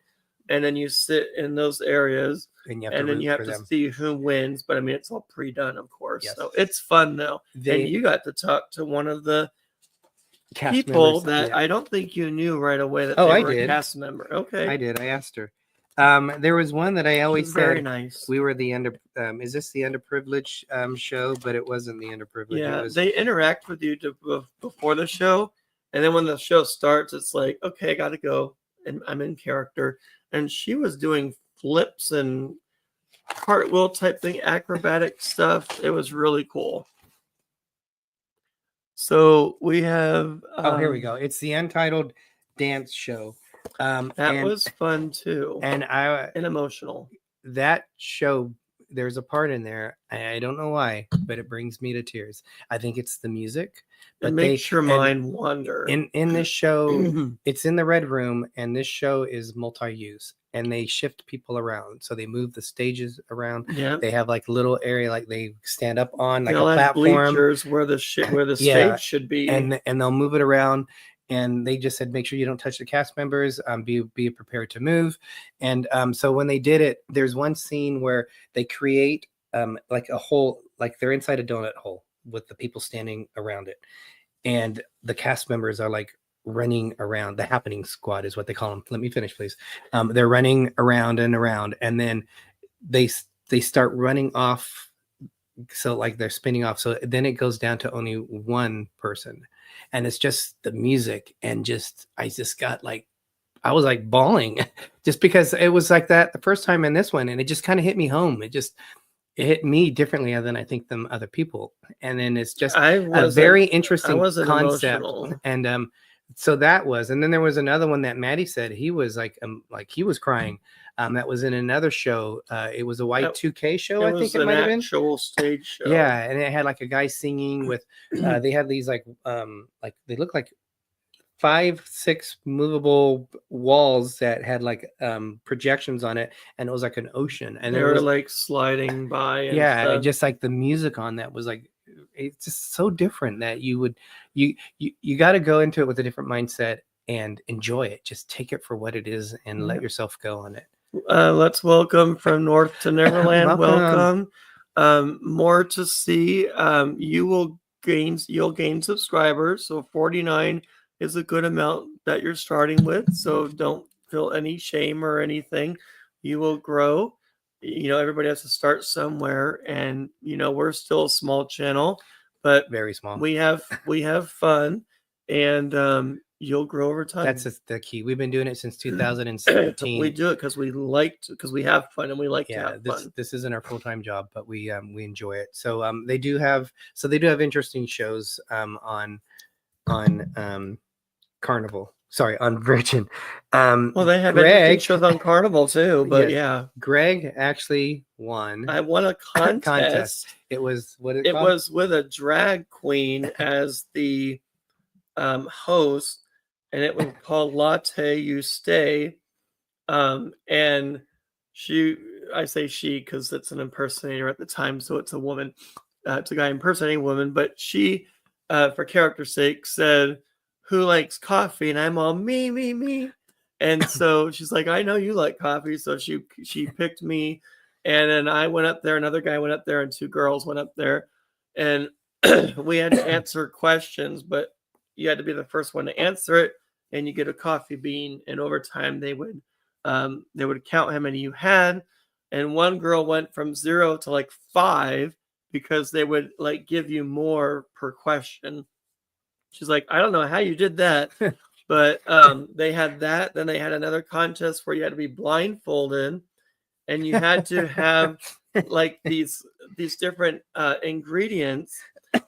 and then you sit in those areas, and then you have to see who wins. But I mean, it's all pre-done, of course. Yes. So it's fun though. And you got to talk to one of the cast people members, that I don't think you knew right away that they were a cast member. Okay, I did. I asked her. There was one that I always said, very nice. We were the is this the underprivileged show? But it wasn't the underprivileged. Yeah, they interact with you before the show, and then when the show starts, it's like, okay, I got to go, and I'm in character. And she was doing flips and cartwheel type thing, acrobatic stuff. It was really cool. So we have. Here we go. It's the Untitled Dance Show. That was fun too, and emotional. That show, there's a part in there, I don't know why, but it brings me to tears. I think it's the music. But it makes your mind wander. In this show, it's in the Red Room, and this show is multi-use, and they shift people around. So they move the stages around. Yeah. They have like a little area like they stand up on, like a platform. Bleachers where the stage should be. And they'll move it around. And they just said, make sure you don't touch the cast members. Be prepared to move. And so when they did it, there's one scene where they create like a hole, like they're inside a donut hole with the people standing around it. And the cast members are like running around. The happening squad is what they call them. Let me finish, please. They're running around and around. And then they start running off. So like they're spinning off. So then it goes down to only one person. And it's just the music, and I was like bawling just because it was like that the first time in this one, and it just kind of hit me home. It hit me differently than I think them other people. And then it's just a very interesting concept. Emotional. And so that was, and then there was another one that Maddie said he was like he was crying. That was in another show. It was a Y2K show. I think it might have been actual stage show. Yeah, and it had like a guy singing with. They had these like they look like 5-6 movable walls that had like projections on it, and it was like an ocean, and they were like sliding by. And just like the music on that was like, it's just so different that you got to go into it with a different mindset and enjoy it. Just take it for what it is and let yourself go on it. Let's welcome from North to Neverland. Welcome. More to see. You'll gain subscribers. So 49 is a good amount that you're starting with. So don't feel any shame or anything. You will grow. Everybody has to start somewhere, and we're still a small channel, but very small. We have fun, and you'll grow over time. That's the key. We've been doing it since 2017. We do it because we have fun, and we like to have fun. This isn't our full-time job, but we enjoy it. So they do have interesting shows on Carnival. Sorry, on Virgin. Well, they have interesting shows on Carnival too, but yeah. Greg actually won. I won a contest. It was it was with a drag queen as the host, and it was called Latte You Stay. And I say she because it's an impersonator at the time, so it's a woman. It's a guy impersonating a woman, but she, for character's sake, said, "Who likes coffee?" And I'm all me. And so she's like, "I know you like coffee." So she picked me, and then I went up there. Another guy went up there, and 2 girls went up there, and we had to answer questions, but you had to be the first one to answer it, and you get a coffee bean. And over time, they would count how many you had. And one girl went from 0 to like 5 because they would like give you more per question. She's like, "I don't know how you did that," but they had that. Then they had another contest where you had to be blindfolded, and you had to have like these different ingredients.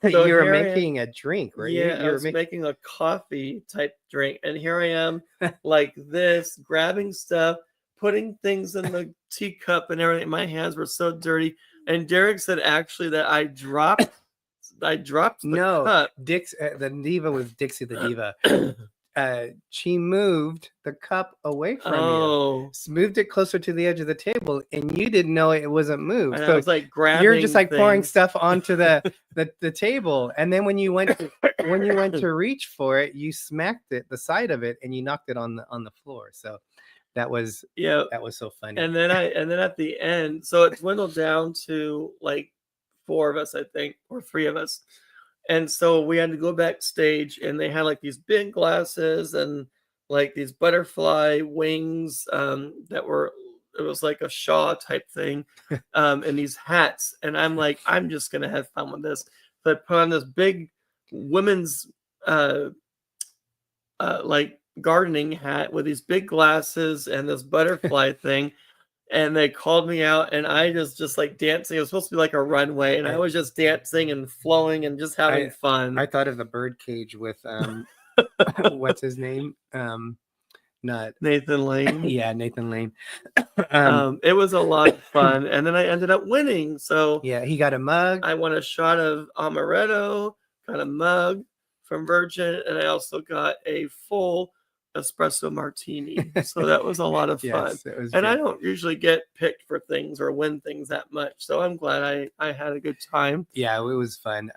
So you were making a drink, right? Yeah, I was making a coffee type drink, and here I am, like this, grabbing stuff, putting things in the teacup and everything. My hands were so dirty, and Derek said actually that I dropped the cup. Dix, the diva was Dixie the diva. she moved the cup away from you, moved it closer to the edge of the table, and you didn't know it wasn't moved. And so I was like grabbing you're just like pouring things. stuff onto the table, and then when you went to reach for it, you smacked it, the side of it, and you knocked it on the floor. So that was so funny. And then at the end, so it dwindled down to like 4 of us, I think, or 3 of us. And so we had to go backstage, and they had like these big glasses and like these butterfly wings that were, it was like a Shaw type thing, and these hats. And I'm like, I'm just gonna have fun with this. So I put on this big women's like gardening hat with these big glasses and this butterfly thing. And they called me out, and I just like dancing. It was supposed to be like a runway, and I was just dancing and flowing and just having fun. I thought of the bird cage with what's his name? Not Nathan Lane. Yeah, Nathan Lane. It was a lot of fun, and then I ended up winning. So yeah, he got a mug. I won a shot of amaretto, got a mug from Virgin, and I also got a full espresso martini. So that was a lot of fun. Yes, and I don't usually get picked for things or win things that much, so I'm glad I had a good time. Yeah, it was fun.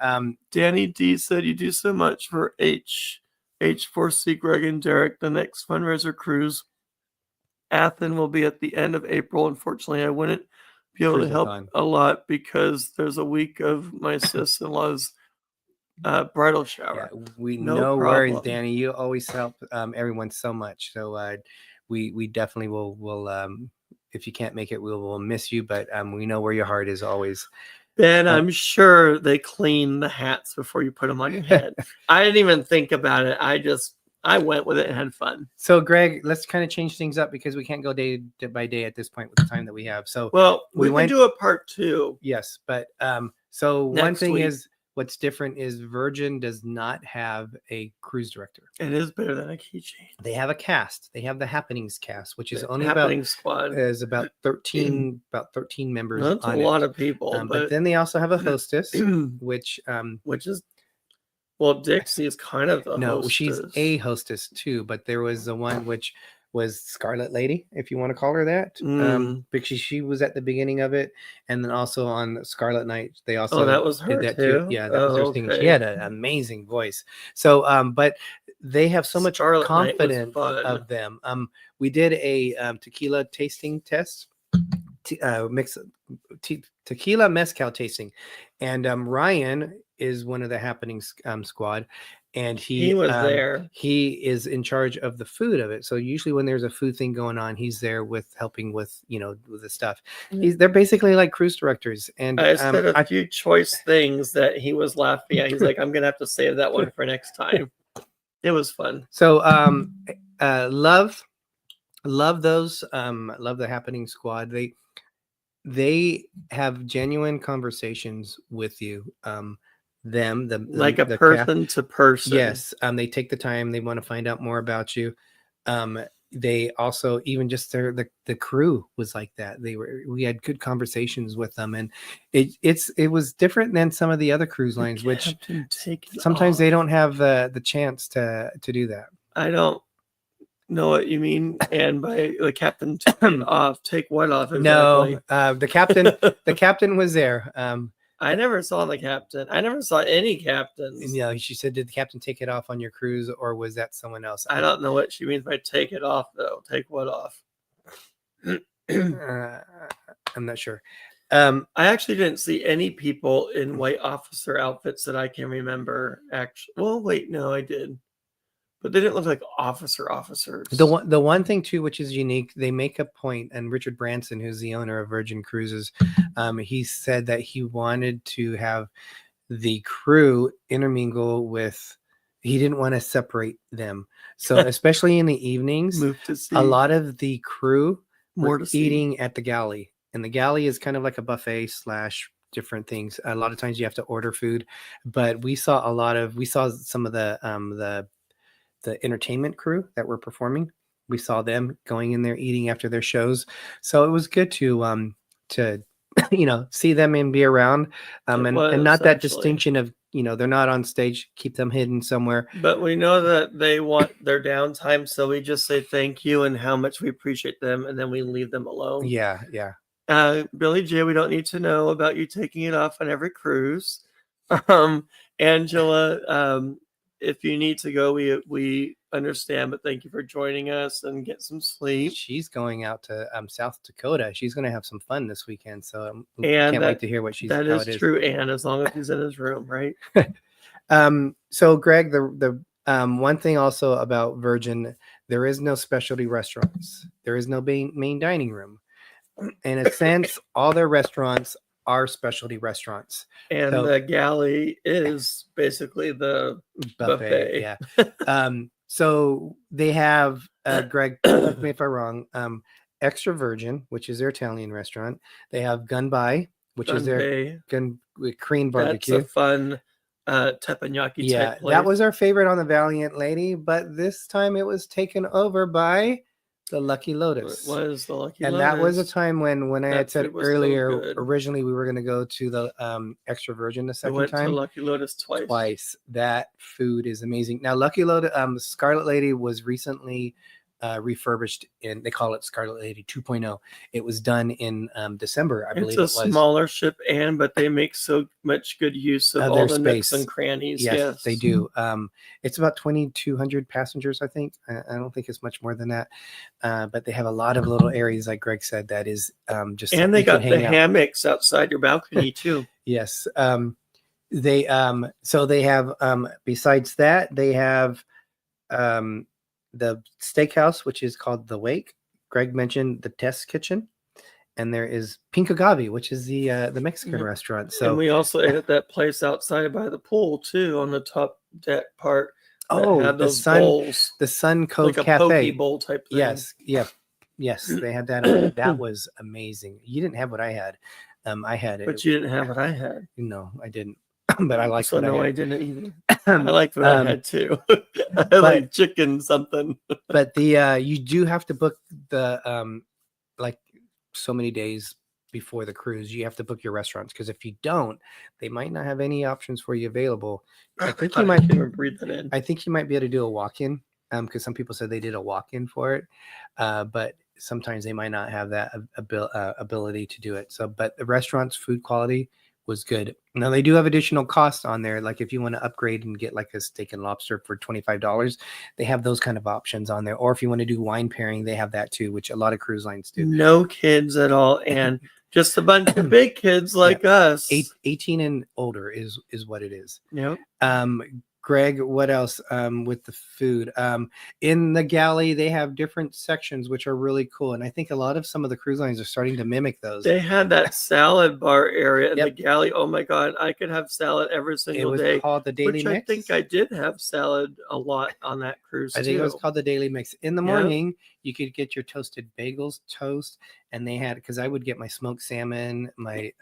Danny D said, you do so much for H4C, Greg and Derek. The next fundraiser cruise, Athens, will be at the end of April. Unfortunately, I wouldn't be able to help a lot because there's a week of my sister-in-law's bridal shower. Yeah, no worries, Danny. You always help everyone so much. So we definitely will if you can't make it, we'll miss you. But we know where your heart is always. Ben, I'm sure they clean the hats before you put them on your head. I didn't even think about it. I went with it and had fun. So, Greg, let's kind of change things up because we can't go day by day at this point with the time that we have. So, well, we can do a part 2. Yes, but so one thing is, what's different is Virgin does not have a cruise director. It is better than a keychain. They have a cast. They have the Happenings cast, which is only squad. Is about 13 members. That's a lot of people. But then they also have a hostess, which is, well, Dixie is kind of the hostess. She's a hostess too. But there was the one which was Scarlet Lady, if you want to call her that, because she was at the beginning of it, and then also on Scarlet Night they also that was her did that too. Yeah, that was her thing. She had an amazing voice. So, but they have so much confidence of them. We did a tequila tasting test, tequila mezcal tasting, and Ryan is one of the Happenings squad. And he was there. He is in charge of the food of it. So usually when there's a food thing going on, he's there with helping with with the stuff. They're basically like cruise directors. And I said a few choice things that he was laughing at. He's like, I'm gonna have to save that one for next time. It was fun. So love those. Love the Happening squad. They have genuine conversations with you. Like a person to person. Yes. They take the time. They want to find out more about you. They also, even just the crew was like that. We had good conversations with them, and it was different than some of the other cruise lines, which sometimes they don't have the chance to do that. I don't know what you mean, and by the captain take what off? Exactly? No, the captain was there. I never saw the captain. I never saw any captains. Yeah, she said, did the captain take it off on your cruise, or was that someone else? I don't know what she means by take it off, though. Take what off? I'm not sure. I actually didn't see any people in white officer outfits that I can remember. Actually, well, wait, no, I did. But they didn't look like officers. The one thing too, which is unique, they make a point, and Richard Branson, who's the owner of Virgin Cruises, he said that he wanted to have the crew intermingle with. He didn't want to separate them, so especially in the evenings, a lot of the crew were eating at the galley, and the galley is kind of like a buffet / different things. A lot of times you have to order food, but we saw some of the entertainment crew that were performing. We saw them going in there eating after their shows. So it was good to see them and be around, and not that distinction of they're not on stage. Keep them hidden somewhere. But we know that they want their downtime, so we just say thank you and how much we appreciate them, and then we leave them alone. Yeah. Billy J, we don't need to know about you taking it off on every cruise. Angela, if you need to go, we understand, but thank you for joining us and get some sleep. She's going out to South Dakota. She's going to have some fun this weekend, so can't wait to hear what she's. That is true, and as long as he's in his room, right? So Greg, the one thing also about Virgin, there is no specialty restaurants. There is no main dining room. In a sense, all their restaurants are specialty restaurants. And the galley is basically the buffet. Yeah. So they have, Greg, correct me if I'm wrong, Extra Virgin, which is their Italian restaurant. They have Gun By, which is their Korean barbecue. That's a fun teppanyaki type place. That was our favorite on the Valiant Lady, but this time it was taken over by the Lucky Lotus. It was the Lucky Lotus. And that was a time when I had said earlier, originally we were going to go to the Extra Virgin the second time. To Lucky Lotus twice. That food is amazing. Now, Lucky Lotus, Scarlet Lady was recently refurbished in, they call it Scarlet Lady 2.0. It was done in December, I believe it was. It's a smaller ship, but they make so much good use of all the nooks and crannies. Yes, they do. It's about 2,200 passengers, I think. I don't think it's much more than that. But they have a lot of little areas, like Greg said, that is just. And they got the hammocks outside your balcony too. Yes. They have besides that, they have the steakhouse, which is called The Wake. Greg mentioned the Test Kitchen, and there is Pink Agave, which is the Mexican restaurant. So, and we also ate at that place outside by the pool too, on the top deck part. The Sun Cove like Cafe, a poke bowl type thing. Yes, they had that. That was amazing. You didn't have what I had. I had it, but you didn't have what I had. No, I didn't. But I liked what I had. I didn't either. I liked what I had too. I like chicken something. But you do have to book the like so many days before the cruise. You have to book your restaurants, because if you don't, they might not have any options for you available. I think you might breathe that in. I think you might be able to do a walk-in, because some people said they did a walk-in for it, but sometimes they might not have that ability to do it. So, but the restaurant's food quality was good. Now they do have additional costs on there, like if you want to upgrade and get like a steak and lobster for $25, they have those kind of options on there. Or if you want to do wine pairing, they have that too, which a lot of cruise lines do. No kids at all, and just a bunch of big kids like us. 18 and older is what it is. Yep. Greg, what else with the food? In the galley, they have different sections, which are really cool. And I think a lot of some of the cruise lines are starting to mimic those. They had that salad bar area in the galley. Oh my God, I could have salad every single day. It was called the Daily Mix. I think I did have salad a lot on that cruise I think it was called the Daily Mix. In the morning, you could get your toasted bagels, toast, and they had, because I would get my smoked salmon, my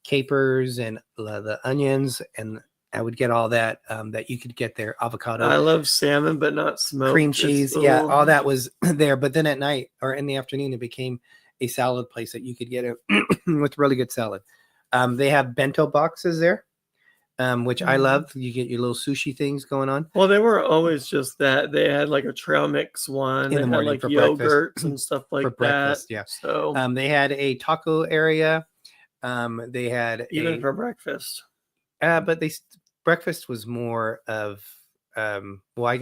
capers, and the onions, and I would get all that that you could get there. Avocado. I love salmon, but not smoked. Cream cheese. Yeah, all that was there. But then at night or in the afternoon, it became a salad place that you could get it with really good salad. They have bento boxes there, which I love. You get your little sushi things going on. Well, they were always just that. They had like a trail mix one. In the morning, had like for yogurts and stuff like for that. Breakfast, yeah. So they had a taco area. They had even for breakfast. But breakfast was more of I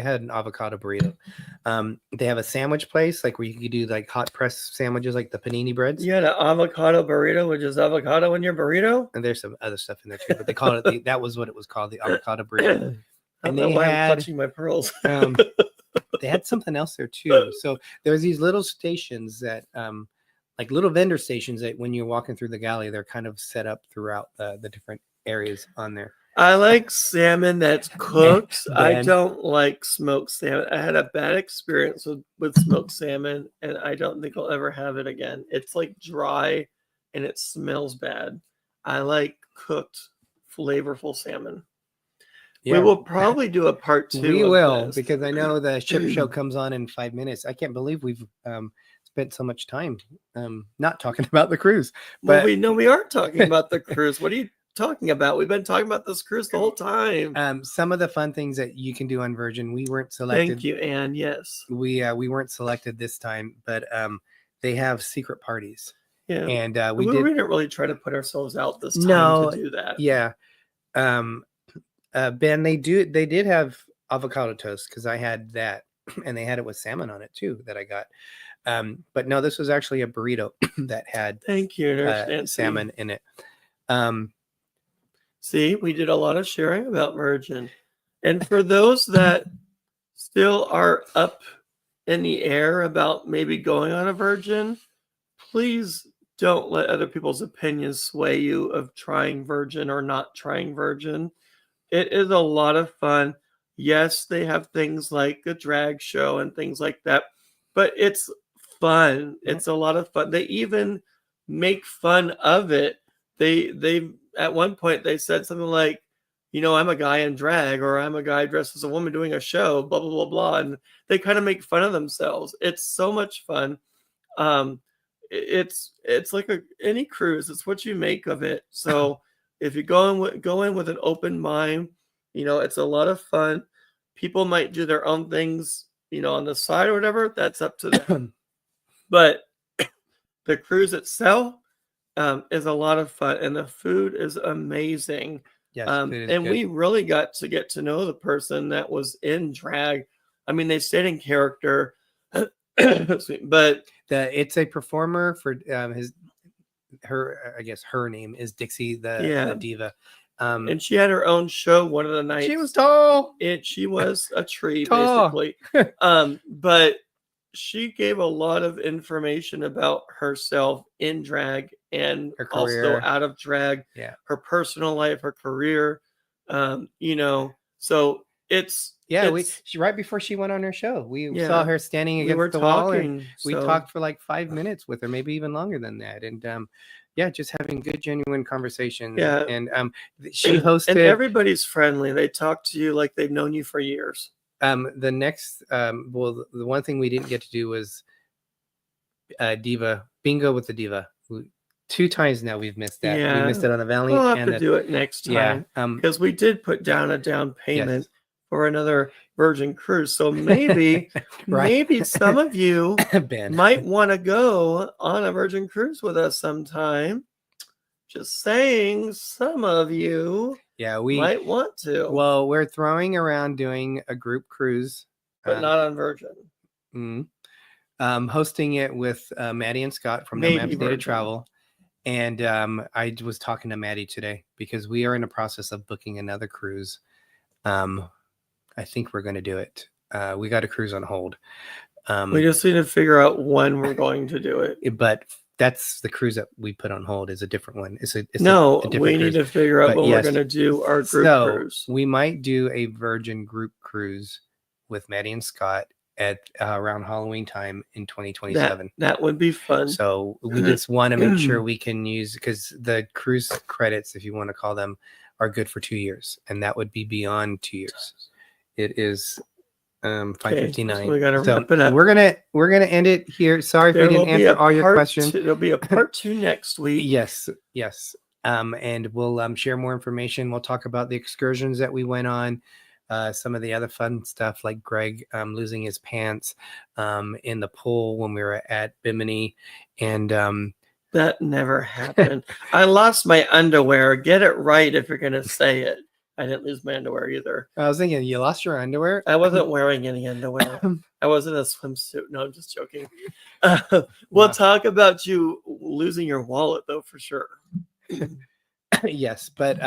had an avocado burrito. They have a sandwich place like where you could do like hot press sandwiches, like the panini breads. You had an avocado burrito, which is avocado in your burrito. And there's some other stuff in there too, but they called it that was what it was called, the avocado burrito. And they had clutching my pearls. They had something else there too. So there's these little stations that like little vendor stations that when you're walking through the galley, they're kind of set up throughout the different areas on there. I like salmon that's cooked. I don't like smoked salmon. I had a bad experience with smoked salmon, and I don't think I'll ever have it again. It's like dry and it smells bad. I like cooked, flavorful salmon. Yeah. We will probably do a part 2. We will, because I know the ship show comes on in 5 minutes. I can't believe we've spent so much time not talking about the cruise. But we are talking about the cruise. What are you talking about? We've been talking about this cruise the whole time. Some of the fun things that you can do on Virgin, we weren't selected. Thank you, Anne. Yes, we weren't selected this time, but they have secret parties. Yeah, and we didn't really try to put ourselves out this time to do that. Yeah. Ben, they did have avocado toast because I had that, and they had it with salmon on it too that I got. But no, this was actually a burrito that had Thank you, salmon in it. See, we did a lot of sharing about Virgin. And for those that still are up in the air about maybe going on a Virgin, please don't let other people's opinions sway you of trying Virgin or not trying Virgin. It is a lot of fun. Yes, they have things like a drag show and things like that, but it's fun. It's a lot of fun. They even make fun of it. They at one point they said something like, I'm a guy in drag, or I'm a guy dressed as a woman doing a show, blah blah blah blah, and they kind of make fun of themselves. It's so much fun. It's like any cruise. It's what you make of it. So if you go in with an open mind, it's a lot of fun. People might do their own things, on the side or whatever. That's up to them. But the cruise itself is a lot of fun, and the food is amazing. Yes, and good. We really got to get to know the person that was in drag. I mean, they stayed in character, but it's a performer for her name is Dixie, the diva. And she had her own show one of the nights. She was tall. She was a tree, basically. But she gave a lot of information about herself in drag and her career, also out of drag. Yeah. Her personal life, her career. So she right before she went on her show, we saw her standing against the wall, and we talked for like 5 minutes with her, maybe even longer than that. And just having good, genuine conversations. Yeah. And she hosted. And everybody's friendly. They talk to you like they've known you for years. The next, the one thing we didn't get to do was Diva bingo with the Diva. 2 times now we've missed that. Yeah. We missed it on the Valley. We'll have to do it next time. Because we did put down a down payment for another Virgin cruise. So maybe, maybe some of you might want to go on a Virgin cruise with us sometime. Just saying, some of you might want to. Well, we're throwing around doing a group cruise. But not on Virgin. Hosting it with Maddie and Scott from NoMapsNeededTravel. And I was talking to Maddie today because we are in the process of booking another cruise. I think we're going to do it. We got a cruise on hold. We just need to figure out when we're going to do it. But that's the cruise that we put on hold is a different one. We need to figure out when we're going to do our group cruise. We might do a Virgin group cruise with Maddie and Scott at around Halloween time in 2027. That would be fun. So we just want to make sure we can use, because the cruise credits, if you want to call them, are good for 2 years, and that would be beyond 2 years. It is 5:59. So we got to wrap it up. We're gonna end it here. Sorry if we didn't answer all your questions. There'll be a part 2 next week. Yes. And we'll share more information. We'll talk about the excursions that we went on, some of the other fun stuff like Greg losing his pants in the pool when we were at Bimini, and that never happened. I lost my underwear. Get it right if you're gonna say it. I didn't lose my underwear either. I was thinking, you lost your underwear? I wasn't wearing any underwear. I was in a swimsuit. No, I'm just joking. We'll talk about you losing your wallet, though, for sure. Yes, but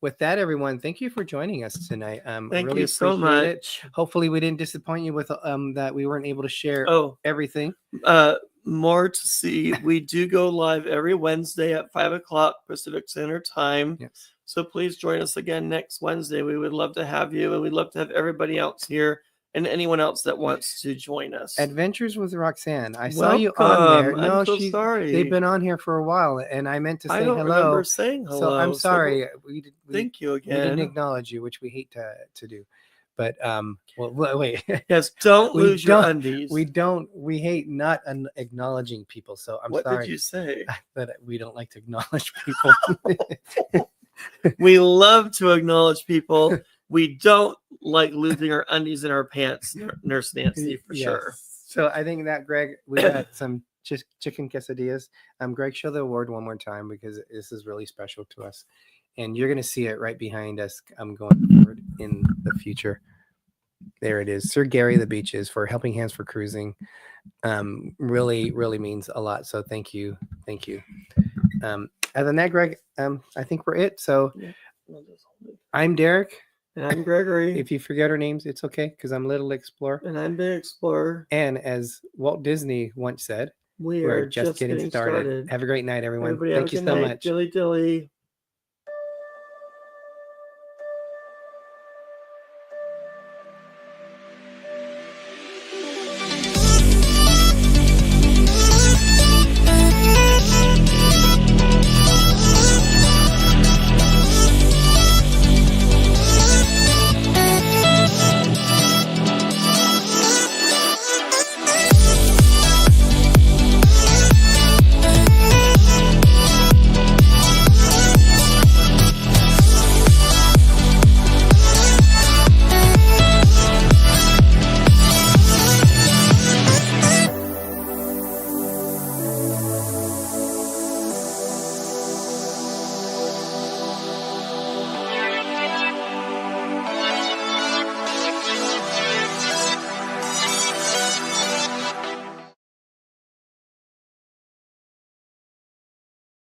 with that, everyone, thank you for joining us tonight. Thank really you so much. Hopefully, we didn't disappoint you with that we weren't able to share everything. More to see. We do go live every Wednesday at 5:00 Pacific Standard Time. Yes. So please join us again next Wednesday. We would love to have you, and we'd love to have everybody else here and anyone else that wants to join us. Adventures with Roxanne. I saw you on there. No, I'm so sorry. They've been on here for a while, and I meant to say I don't hello. remember saying hello. So I'm sorry. Thank you again. We didn't acknowledge you, which we hate to do. But wait. Yes, don't lose your undies. We hate not acknowledging people. So I'm sorry. What did you say? That we don't like to acknowledge people. We love to acknowledge people. We don't like losing our undies in our pants, Nurse Nancy, for sure. So I think that, Greg, we got some just chicken quesadillas. Greg, show the award one more time because this is really special to us. And you're going to see it right behind us. I'm going forward in the future. There it is. Sir Gary the Beaches for Helping Hands for Cruising. Really, really means a lot. So thank you. Thank you. Other than that, Greg, I think we're it. So I'm Derek. And I'm Gregory. If you forget our names, it's okay because I'm Little Explorer. And I'm Big Explorer. And as Walt Disney once said, we are just getting started. Have a great night, everyone. Everybody Thank you so much. Dilly dilly.